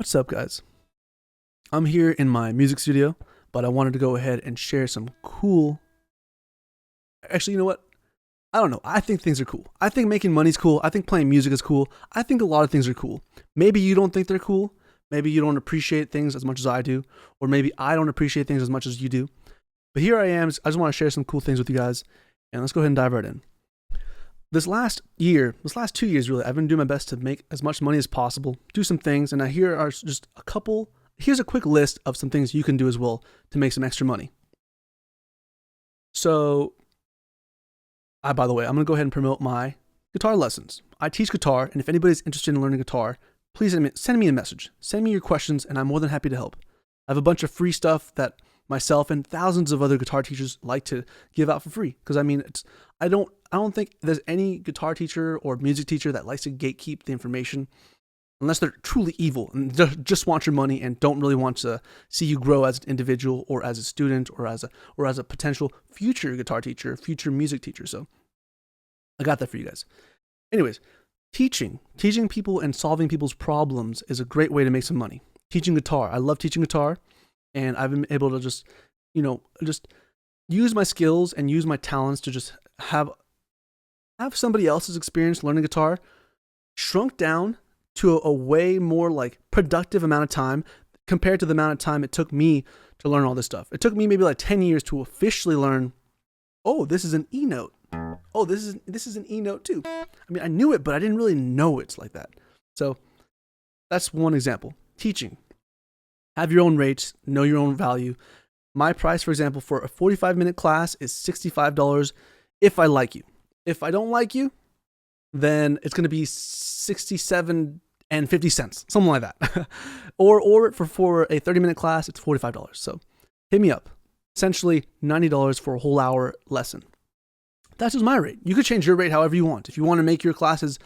What's up, guys? I'm here in my music studio, but I wanted to go ahead and share some cool. Actually, you know what? I don't know. I think things are cool. I think making money's cool. I think playing music is cool. I think a lot of things are cool. Maybe you don't think they're cool. Maybe you don't appreciate things as much as I do. Or maybe I don't appreciate things as much as you do. But here I am. I just want to share some cool things with you guys. And let's go ahead and dive right in. This last 2 years really, I've been doing my best to make as much money as possible, do some things, and here are just here's a quick list of some things you can do as well to make some extra money. So, by the way, I'm going to go ahead and promote my guitar lessons. I teach guitar, and if anybody's interested in learning guitar, please send me a message. Send me your questions, and I'm more than happy to help. I have a bunch of free stuff that myself and thousands of other guitar teachers like to give out for free. Because I don't think there's any guitar teacher or music teacher that likes to gatekeep the information unless they're truly evil and just want your money and don't really want to see you grow as an individual or as a student or as a potential future guitar teacher, future music teacher. So I got that for you guys. Anyways, teaching people and solving people's problems is a great way to make some money. Teaching guitar. I love teaching guitar, and I've been able to just use my skills and use my talents to just have somebody else's experience learning guitar shrunk down to a way more like productive amount of time compared to the amount of time it took me to learn all this stuff. It took me maybe like 10 years to officially learn, oh, this is an E note. Oh, this is an E note too. I mean, I knew it, but I didn't really know it's like that. So that's one example. Teaching. Have your own rates, know your own value. My price, for example, for a 45-minute class is $65 if I like you. If I don't like you, then it's going to be $67.50, something like that. or for a 30-minute class, it's $45. So hit me up. Essentially $90 for a whole hour lesson. That's just my rate. You could change your rate however you want. If you want to make your classes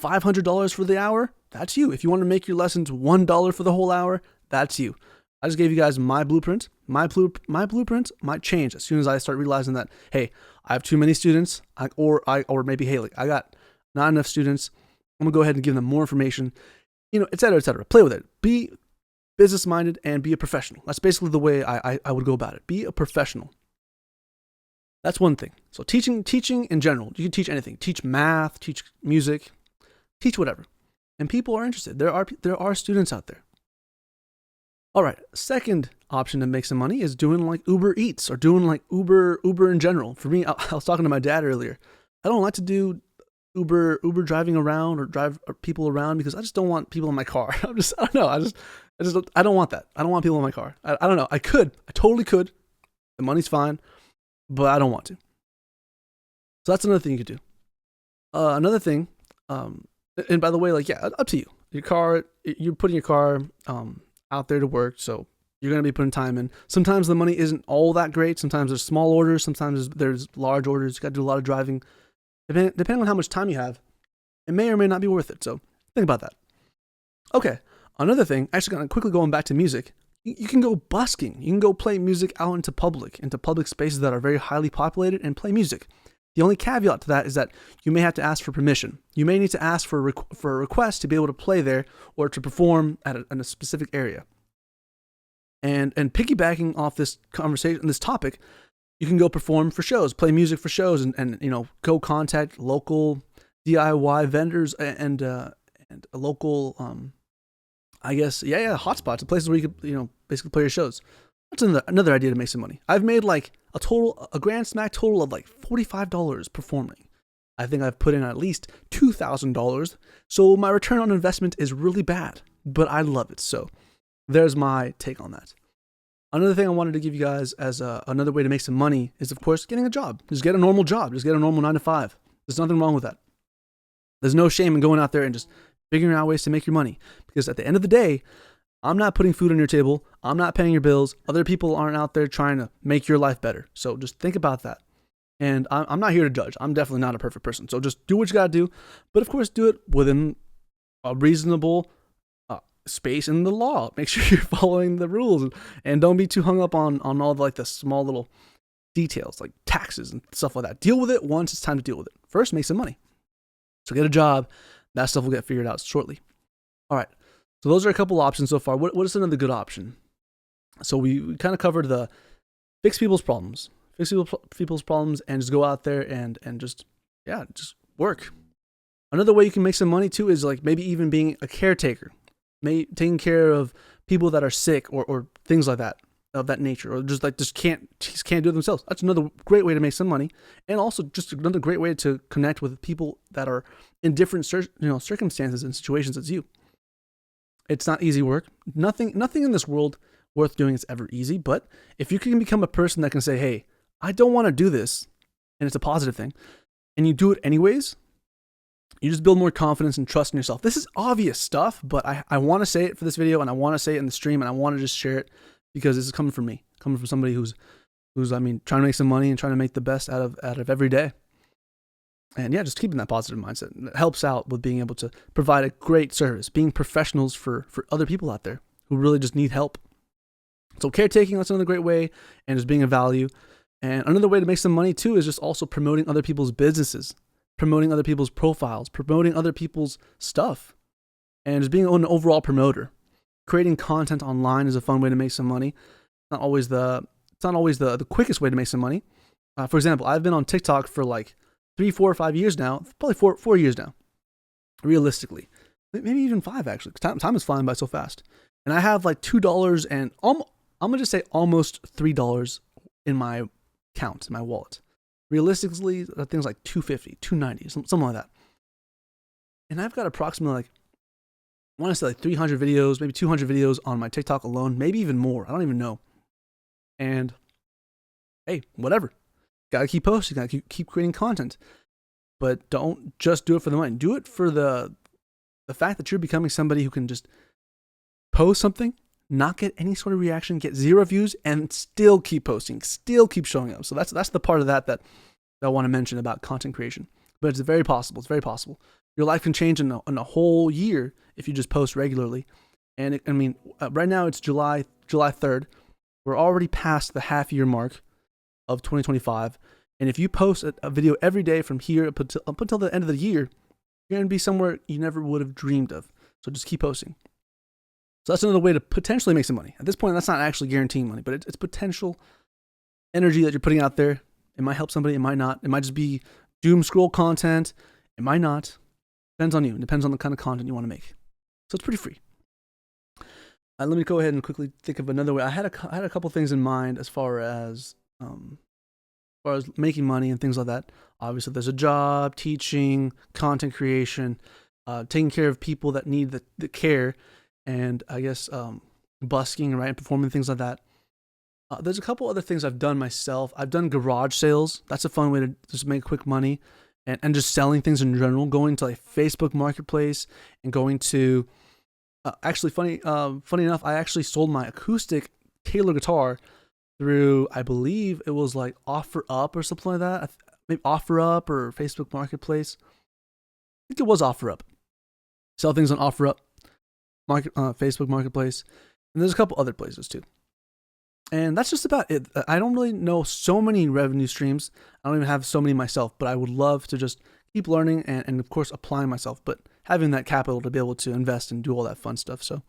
$500 for the hour, that's you. If you want to make your lessons $1 for the whole hour, that's you. I just gave you guys my blueprint. My blueprint might change as soon as I start realizing that, hey, I have too many students, or maybe, hey, I got not enough students. I'm gonna go ahead and give them more information, et cetera, et cetera. Play with it. Be business-minded and be a professional. That's basically the way I would go about it. Be a professional. That's one thing. So teaching in general, you can teach anything. Teach math, teach music, teach whatever. And people are interested. There are students out there. All right, second option to make some money is doing like Uber Eats or doing like Uber in general. For me, I was talking to my dad earlier. I don't like to do Uber driving around or drive people around because I just don't want people in my car. I don't know. I don't want that. I don't want people in my car. I don't know. I totally could. The money's fine, but I don't want to. So that's another thing you could do. Another thing, and by the way, up to you. Your car, you're putting your car out there to work, so you're going to be putting time in. Sometimes the money isn't all that great. Sometimes there's small orders. Sometimes there's large orders. You got to do a lot of driving. Depending on how much time you have, it may or may not be worth it. So think about that. Okay, another thing, actually quickly going back to music, you can go busking. You can go play music out into public spaces that are very highly populated and play music. The only caveat to that is that you may have to ask for permission. You may need to ask for a request to be able to play there or to perform in a specific area. And piggybacking off this conversation, this topic, you can go perform for shows, play music for shows, and go contact local DIY vendors and local hotspots, places where you could basically play your shows. That's another idea to make some money. I've made like a grand smack total of like $45 performing. I think I've put in at least $2,000. So my return on investment is really bad, but I love it. So there's my take on that. Another thing I wanted to give you guys as another way to make some money is, of course, getting a job. Just get a normal job. Just get a normal 9 to 5. There's nothing wrong with that. There's no shame in going out there and just figuring out ways to make your money. Because at the end of the day, I'm not putting food on your table. I'm not paying your bills. Other people aren't out there trying to make your life better. So just think about that. And I'm not here to judge. I'm definitely not a perfect person. So just do what you got to do. But of course, do it within a reasonable space in the law. Make sure you're following the rules. And don't be too hung up on all the small little details like taxes and stuff like that. Deal with it once it's time to deal with it. First, make some money. So get a job. That stuff will get figured out shortly. All right. So those are a couple options so far. What is another good option? So we kind of covered the fix people's problems, and just go out there and just work. Another way you can make some money too is like maybe even being a caretaker, taking care of people that are sick or things like that, of that nature, or just can't do it themselves. That's another great way to make some money, and also just another great way to connect with people that are in different circumstances and situations as you. It's not easy work. Nothing in this world worth doing is ever easy. But if you can become a person that can say, "Hey, I don't want to do this," and it's a positive thing, and you do it anyways, you just build more confidence and trust in yourself. This is obvious stuff, but I want to say it for this video, and I want to say it in the stream, and I want to just share it because this is coming from me, coming from somebody who's trying to make some money and trying to make the best out of every day. And yeah, just keeping that positive mindset. It helps out with being able to provide a great service, being professionals for other people out there who really just need help. So caretaking, that's another great way, and just being of value. And another way to make some money too is just also promoting other people's businesses, promoting other people's profiles, promoting other people's stuff, and just being an overall promoter. Creating content online is a fun way to make some money. It's not always the quickest way to make some money. For example, I've been on TikTok for like 3, 4, 5 years now, probably 4 years now, realistically. Maybe even 5, actually. Time is flying by so fast. And I have like $2 and I'm going to just say almost $3 in my account, in my wallet. Realistically, that thing's like $2.50, $2.90, something like that. And I've got approximately like, I want to say like 300 videos, maybe 200 videos on my TikTok alone, maybe even more. I don't even know. And hey, whatever. Gotta keep posting, gotta keep creating content. But don't just do it for the money. Do it for the fact that you're becoming somebody who can just post something, not get any sort of reaction, get 0 views, and still keep posting, still keep showing up. So that's the part of that I want to mention about content creation. But it's very possible. It's very possible. Your life can change in a whole year if you just post regularly. And right now it's July 3rd. We're already past the half-year mark of 2025. And if you post a video every day from here up until the end of the year, you're going to be somewhere you never would have dreamed of. So just keep posting. So that's another way to potentially make some money. At this point, that's not actually guaranteeing money, but it's potential energy that you're putting out there. It might help somebody. It might not. It might just be doom scroll content. It might not. Depends on you. It depends on the kind of content you want to make. So it's pretty free. Let me go ahead and quickly think of another way. I had a couple things in mind as far as making money and things like that. Obviously, there's a job, teaching, content creation, taking care of people that need the care, and I guess busking, right, and performing things like that. There's a couple other things I've done myself. I've done garage sales. That's a fun way to just make quick money, and just selling things in general. Going to like Facebook Marketplace and going to actually funny enough, I actually sold my acoustic Taylor guitar through, I believe it was like OfferUp or something like that. Maybe OfferUp or Facebook Marketplace. I think it was OfferUp. Sell things on OfferUp, Facebook Marketplace, and there's a couple other places too. And that's just about it. I don't really know so many revenue streams. I don't even have so many myself, but I would love to just keep learning and of course applying myself, but having that capital to be able to invest and do all that fun stuff. So,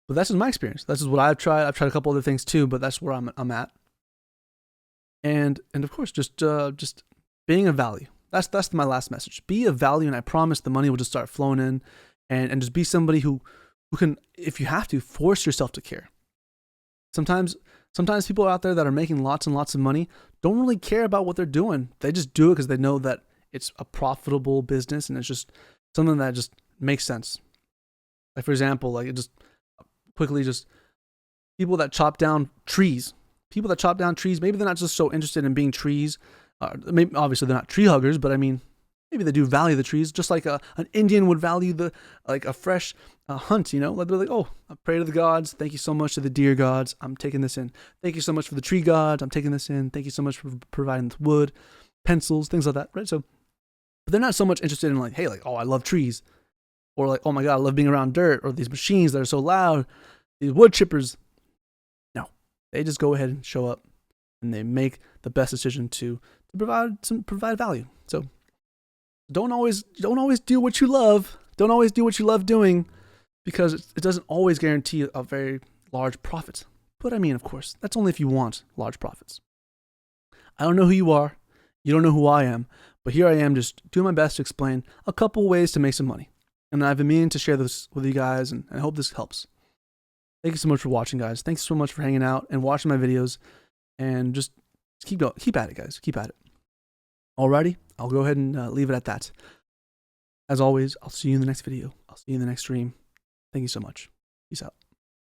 but that's just my experience. This is what I've tried. I've tried a couple other things too, but that's where I'm at. And of course, just being of value. That's my last message. Be of value, and I promise the money will just start flowing in, and just be somebody who can, if you have to, force yourself to care. Sometimes people out there that are making lots and lots of money don't really care about what they're doing. They just do it because they know that it's a profitable business and it's just something that just makes sense. Like for example, like it just quickly just people that chop down trees. People that chop down trees, maybe they're not just so interested in being trees. Maybe obviously they're not tree huggers, but I mean, maybe they do value the trees, just like an Indian would value a fresh hunt. You know, like they're like, oh, I pray to the gods. Thank you so much to the deer gods. I'm taking this in. Thank you so much for the tree gods. I'm taking this in. Thank you so much for providing the wood, pencils, things like that, right? So, but they're not so much interested in like, hey, like, oh, I love trees, or like, oh my god, I love being around dirt, or these machines that are so loud, these wood chippers. No, they just go ahead and show up, and they make the best decision to provide value. So don't always do what you love. Don't always do what you love doing, because it doesn't always guarantee a very large profit. But I mean, of course, that's only if you want large profits. I don't know who you are. You don't know who I am. But here I am just doing my best to explain a couple ways to make some money. And I've been meaning to share this with you guys, and I hope this helps. Thank you so much for watching, guys. Thanks so much for hanging out and watching my videos. And just keep going. Keep at it, guys. Keep at it. Alrighty, I'll go ahead and leave it at that. As always, I'll see you in the next video. I'll see you in the next stream. Thank you so much. Peace out.